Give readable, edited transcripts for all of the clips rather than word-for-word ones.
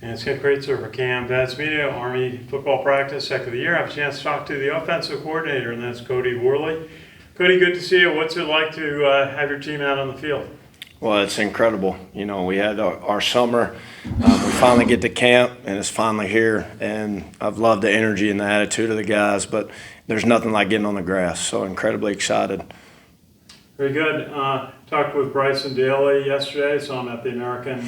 And it's Ken Kraetzer for CaMMVetsMedia, Army football practice, heck of the year. I have a chance to talk to the offensive coordinator, and that's Cody Worley. Cody, good to see you. What's it like to have your team out on the field? Well, it's incredible. You know, we had our summer. We finally get to camp, and it's finally here. And I've loved the energy and the attitude of the guys, but there's nothing like getting on the grass. So incredibly excited. Very good. Talked with Bryson Daily yesterday, saw him at the American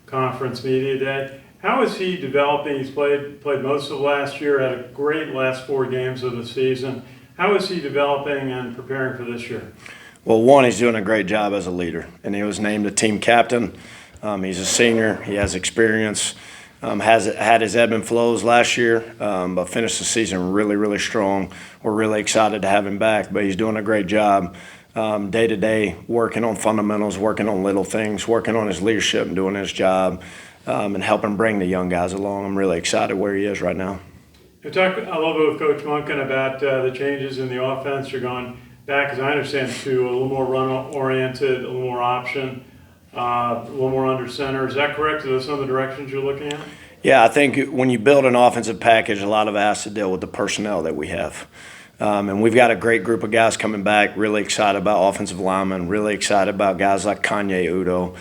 Conference Media Day. How is he developing? He's played most of last year, had a great last 4 games of the season. How is he developing and preparing for this year? Well, one, he's doing a great job as a leader, and he was named a team captain. He's a senior. He has experience. Has had his ebb and flows last year, but finished the season really, really strong. We're really excited to have him back, but he's doing a great job day to day, working on fundamentals, working on little things, working on his leadership and doing his job, and helping bring the young guys along. I'm really excited where he is right now. You talked a little bit with Coach Monken about the changes in the offense. You're going back, as I understand, to a little more run-oriented, a little more option, a little more under center. Is that correct? Are those some of the directions you're looking at? Yeah, I think when you build an offensive package, a lot of it has to deal with the personnel that we have. And we've got a great group of guys coming back, really excited about offensive linemen, really excited about guys like Kanye Udo,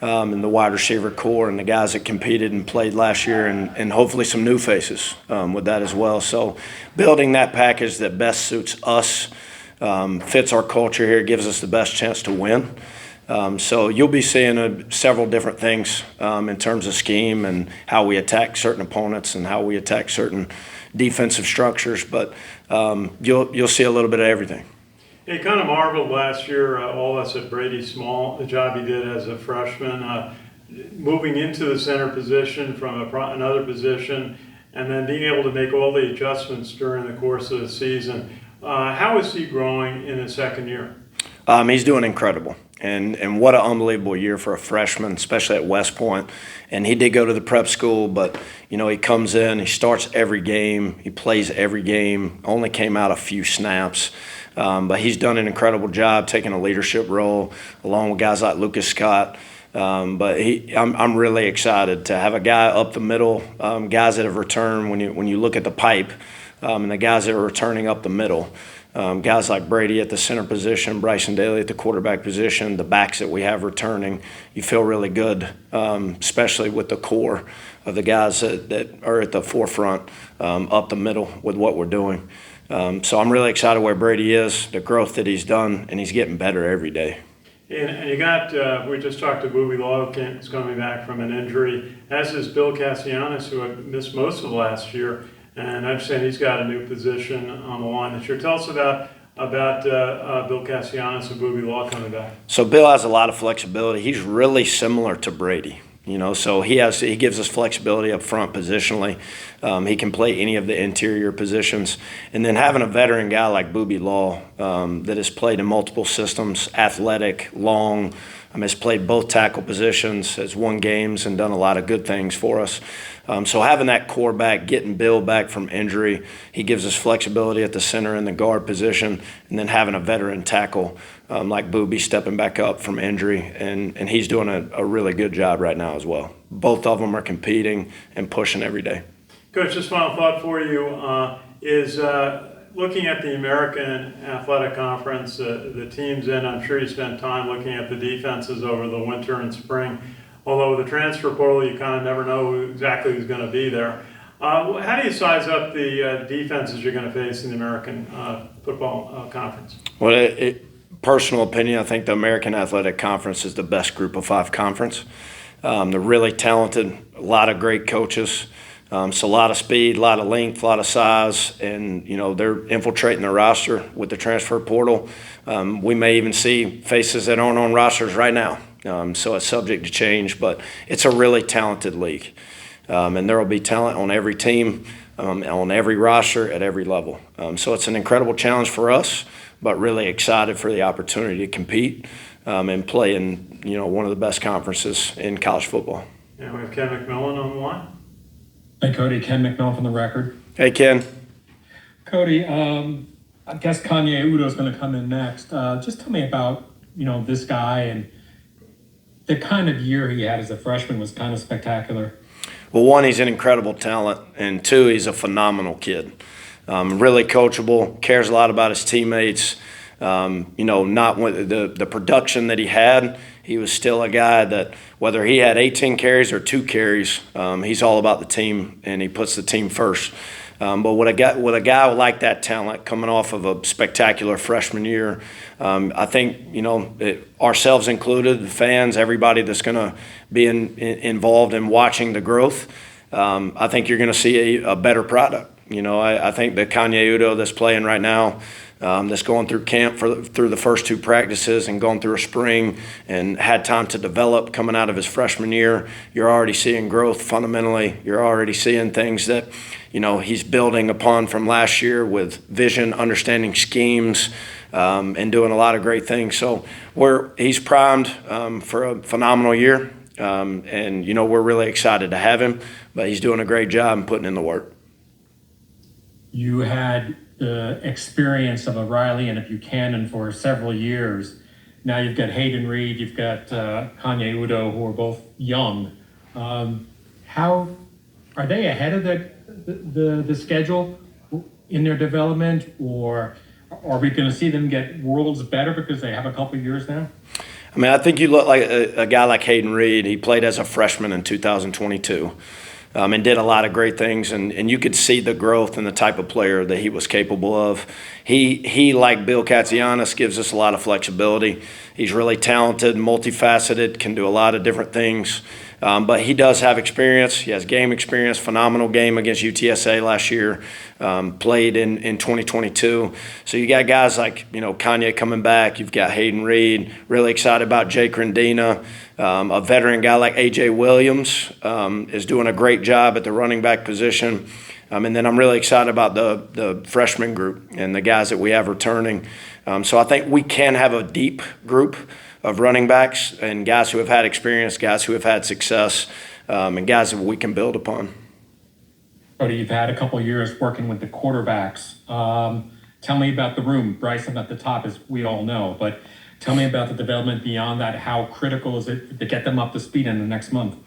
and the wide receiver core and the guys that competed and played last year, and hopefully some new faces with that as well. So building that package that best suits us, fits our culture here, gives us the best chance to win. So you'll be seeing several different things in terms of scheme and how we attack certain opponents and how we attack certain defensive structures, but you'll see a little bit of everything. He kind of marveled last year, all of us at Brady Small, the job he did as a freshman, moving into the center position from another position, and then being able to make all the adjustments during the course of the season. How is he growing in his second year? He's doing incredible. And what an unbelievable year for a freshman, especially at West Point. And he did go to the prep school, but, you know, he comes in, he starts every game, he plays every game, only came out a few snaps. But he's done an incredible job taking a leadership role along with guys like Lucas Scott. But I'm really excited to have a guy up the middle, guys that have returned when you look at the pipe, and the guys that are returning up the middle. Guys like Brady at the center position, Bryson Daily at the quarterback position, the backs that we have returning, you feel really good, especially with the core of the guys that are at the forefront up the middle with what we're doing. So I'm really excited where Brady is, the growth that he's done, and he's getting better every day. And you got, we just talked to Boobie Law, who's coming back from an injury, as is Bill Cassis, who had missed most of last year. And I understand he's got a new position on the line this year. Tell us about Bill Cassis and Boobie Law coming back. So Bill has a lot of flexibility. He's really similar to Brady. You know, so he gives us flexibility up front positionally. He can play any of the interior positions. And then having a veteran guy like Boobie Law that has played in multiple systems, athletic, long, has played both tackle positions, has won games and done a lot of good things for us. So having that core back, getting Bill back from injury, he gives us flexibility at the center and the guard position, and then having a veteran tackle like Boobie stepping back up from injury, and he's doing a really good job right now as well. Both of them are competing and pushing every day. Coach, just final thought for you is looking at the American Athletic Conference, the teams in, I'm sure you spent time looking at the defenses over the winter and spring. Although with the transfer portal, you kind of never know exactly who's going to be there. How do you size up the defenses you're going to face in the American Football Conference? Well, personal opinion, I think the American Athletic Conference is the best group of 5 conference. They're really talented, a lot of great coaches. So a lot of speed, a lot of length, a lot of size, and, you know, they're infiltrating the roster with the transfer portal. We may even see faces that aren't on rosters right now. So it's subject to change, but it's a really talented league. And there will be talent on every team, on every roster, at every level. So it's an incredible challenge for us, but really excited for the opportunity to compete and play in, you know, one of the best conferences in college football. And we have Ken McMillan on the line. Hey, Cody. Ken McMillan from The Record. Hey, Ken. Cody, I guess Kanye Udo is going to come in next. Just tell me about, you know, this guy and the kind of year he had as a freshman was kind of spectacular. Well, one, he's an incredible talent, and two, he's a phenomenal kid. Really coachable, cares a lot about his teammates. Not with the production that he had, he was still a guy that whether he had 18 carries or 2 carries, he's all about the team and he puts the team first. But with a guy like that talent coming off of a spectacular freshman year, I think ourselves included, the fans, everybody that's going to be involved in watching the growth, I think you're going to see a better product. I think the Kanye Udo that's playing right now, that's going through camp through the first 2 practices and going through a spring and had time to develop coming out of his freshman year, you're already seeing growth fundamentally. You're already seeing things that, he's building upon from last year with vision, understanding schemes, and doing a lot of great things. So he's primed for a phenomenal year, and we're really excited to have him, but he's doing a great job and putting in the work. You had the experience of a Riley and a Buchanan for several years. Now you've got Hayden Reed, you've got Kanye Udo, who are both young. How are they ahead of the schedule in their development, or are we going to see them get worlds better because they have a couple years now? I mean, I think you look like a guy like Hayden Reed. He played as a freshman in 2022. And did a lot of great things, and you could see the growth and the type of player that he was capable of. He like Bill Katzianis, gives us a lot of flexibility. He's really talented, multifaceted, can do a lot of different things. But he does have experience. He has game experience, phenomenal game against UTSA last year, played in 2022. So you got guys like, Kanye coming back. You've got Hayden Reed, really excited about Jake Rendina. A veteran guy like A.J. Williams is doing a great job at the running back position. And then I'm really excited about the freshman group and the guys that we have returning. So I think we can have a deep group of running backs and guys who have had experience, guys who have had success, and guys that we can build upon. Cody, you've had a couple of years working with the quarterbacks. Tell me about the room. Bryson at the top, as we all know, but tell me about the development beyond that. How critical is it to get them up to speed in the next month?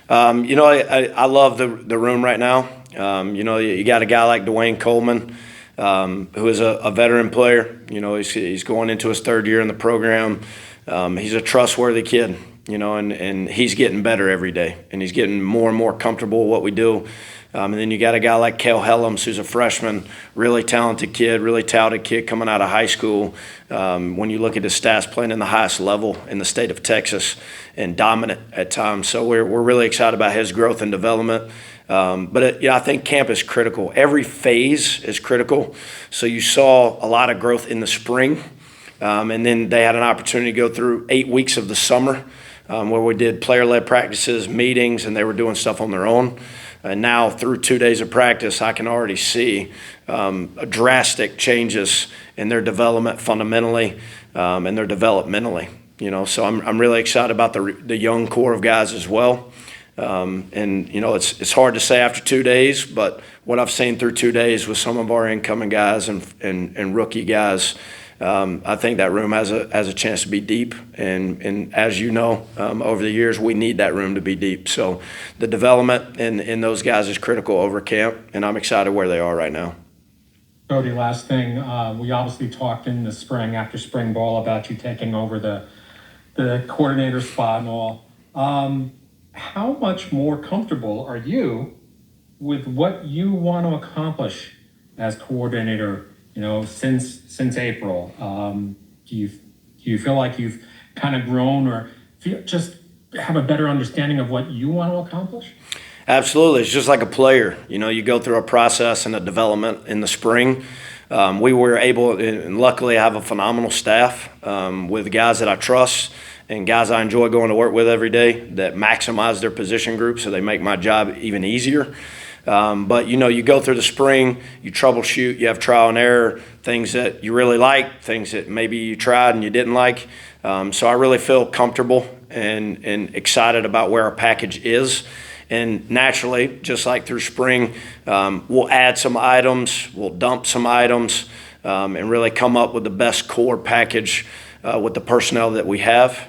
I love the room right now. You got a guy like Dwayne Coleman, who is a veteran player. He's going into his 3rd year in the program. He's a trustworthy kid, and he's getting better every day, and he's getting more and more comfortable with what we do. And then you got a guy like Kel Helms, who's a freshman, really talented kid, really touted kid coming out of high school. When you look at his stats, playing in the highest level in the state of Texas and dominant at times. So we're really excited about his growth and development. But I think camp is critical. Every phase is critical. So you saw a lot of growth in the spring. And then they had an opportunity to go through 8 weeks of the summer where we did player-led practices, meetings, and they were doing stuff on their own. And now through 2 days of practice, I can already see drastic changes in their development fundamentally and their developmentally. So I'm really excited about the young core of guys as well. It's hard to say after 2 days, but what I've seen through 2 days with some of our incoming guys and rookie guys, I think that room has a chance to be deep, and as you know, over the years we need that room to be deep. So the development in those guys is critical over camp, and I'm excited where they are right now. Cody, last thing, we obviously talked in the spring after spring ball about you taking over the coordinator spot and all. How much more comfortable are you with what you want to accomplish as coordinator? Since April, do you feel like you've kind of grown or just have a better understanding of what you want to accomplish? Absolutely. It's just like a player. You go through a process and a development in the spring. We were able, and luckily I have a phenomenal staff with guys that I trust and guys I enjoy going to work with every day that maximize their position group so they make my job even easier. But you go through the spring, you troubleshoot, you have trial and error, things that you really like, things that maybe you tried and you didn't like. So I really feel comfortable and excited about where our package is. And naturally, just like through spring, we'll add some items, we'll dump some items, and really come up with the best core package with the personnel that we have.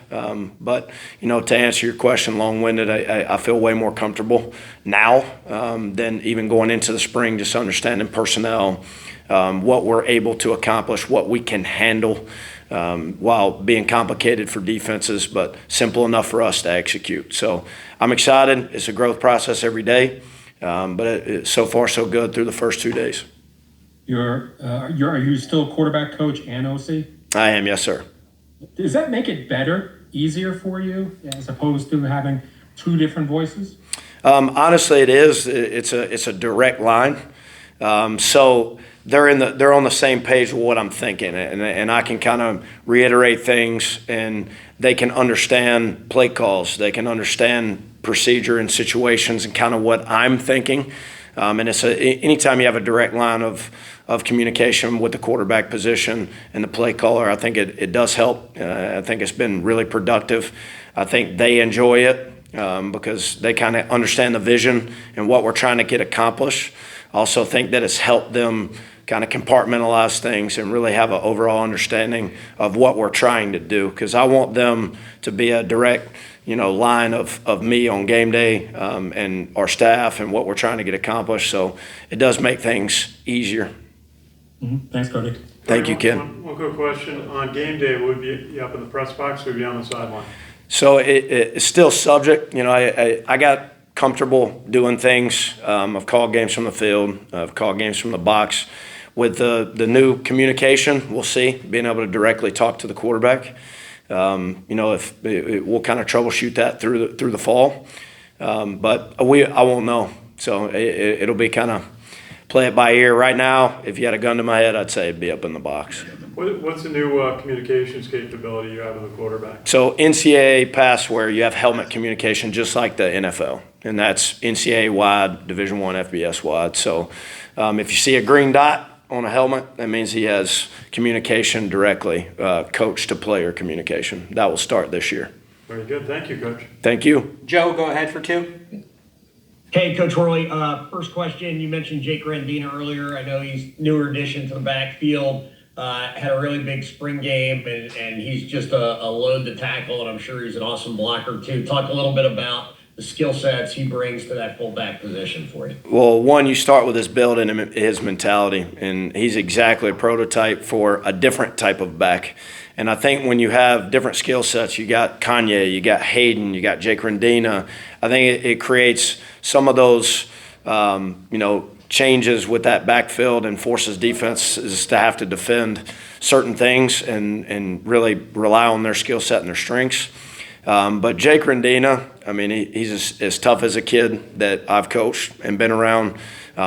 But, to answer your question, long-winded, I feel way more comfortable now than even going into the spring, just understanding personnel, what we're able to accomplish, what we can handle, while being complicated for defenses, but simple enough for us to execute. So I'm excited. It's a growth process every day, but so far so good through the first 2 days. Are you still quarterback coach and OC? I am, yes, sir. Does that make it better, easier for you, as opposed to having two different voices? Honestly, it is. It's a direct line. So they're on the same page with what I'm thinking, and I can kind of reiterate things, and they can understand play calls. They can understand procedure and situations and kind of what I'm thinking. And anytime you have a direct line of communication with the quarterback position and the play caller, I think it does help. I think it's been really productive. I think they enjoy it because they kind of understand the vision and what we're trying to get accomplished. I also think that it's helped them kind of compartmentalize things and really have an overall understanding of what we're trying to do, because I want them to be a direct line of me on game day and our staff and what we're trying to get accomplished. So it does make things easier. Mm-hmm. Thanks, Cody. Thank you, Ken. One quick question. On game day, would you up in the press box or would you be on the sideline? So it's still subject. I got comfortable doing things. I've called games from the field. I've called games from the box. With the new communication, we'll see, being able to directly talk to the quarterback. If we'll kind of troubleshoot that through the fall, but I won't know. So it'll be kind of play it by ear. Right now, if you had a gun to my head, I'd say it'd be up in the box. What's the new communications capability you have with the quarterback? So NCAA pass where you have helmet communication just like the NFL, and that's NCAA wide, Division I FBS wide. So if you see a green dot on a helmet, that means he has communication directly, coach to player communication. That will start this year. Very good. Thank you, Coach. Thank you. Joe, go ahead for two. Hey, Coach Worley. First question, you mentioned Jake Rendina earlier. I know he's newer addition to the backfield, had a really big spring game, and he's just a load to tackle, and I'm sure he's an awesome blocker too. Talk a little bit about the skill sets he brings to that fullback position for you. Well, one, you start with his build and his mentality, and he's exactly a prototype for a different type of back. And I think when you have different skill sets, you got Kanye, you got Hayden, you got Jake Rendina, I think it creates some of those, changes with that backfield and forces defenses to have to defend certain things and really rely on their skill set and their strengths. But Jake Rendina, he's as tough as a kid that I've coached and been around.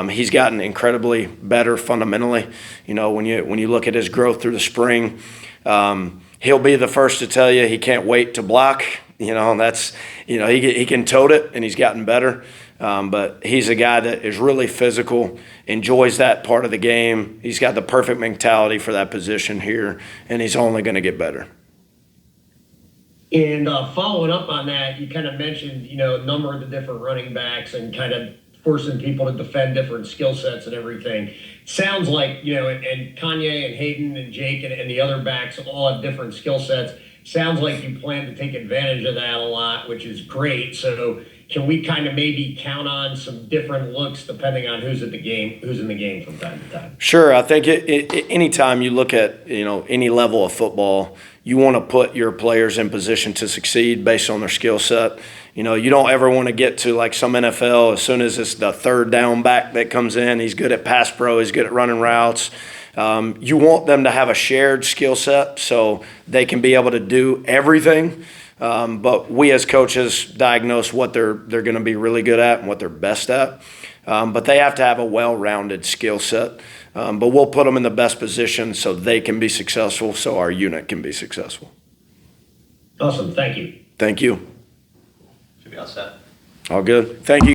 He's gotten incredibly better fundamentally. When you look at his growth through the spring, he'll be the first to tell you he can't wait to block. He can tote it, and he's gotten better. But he's a guy that is really physical, enjoys that part of the game. He's got the perfect mentality for that position here, and he's only going to get better. And following up on that, you kind of mentioned, a number of the different running backs and kind of forcing people to defend different skill sets and everything. Sounds like, and Kanye and Hayden and Jake and the other backs all have different skill sets. Sounds like you plan to take advantage of that a lot, which is great. So can we kind of maybe count on some different looks depending on who's in the game from time to time? Sure. I think anytime you look at, any level of football, you want to put your players in position to succeed based on their skill set. You don't ever want to get to like some NFL, as soon as it's the third down back that comes in, he's good at pass pro, he's good at running routes. You want them to have a shared skill set so they can be able to do everything. But we as coaches diagnose what they're going to be really good at and what they're best at. But they have to have a well-rounded skill set. But we'll put them in the best position so they can be successful, so our unit can be successful. Awesome. Thank you. Thank you. Should be all set. All good. Thank you.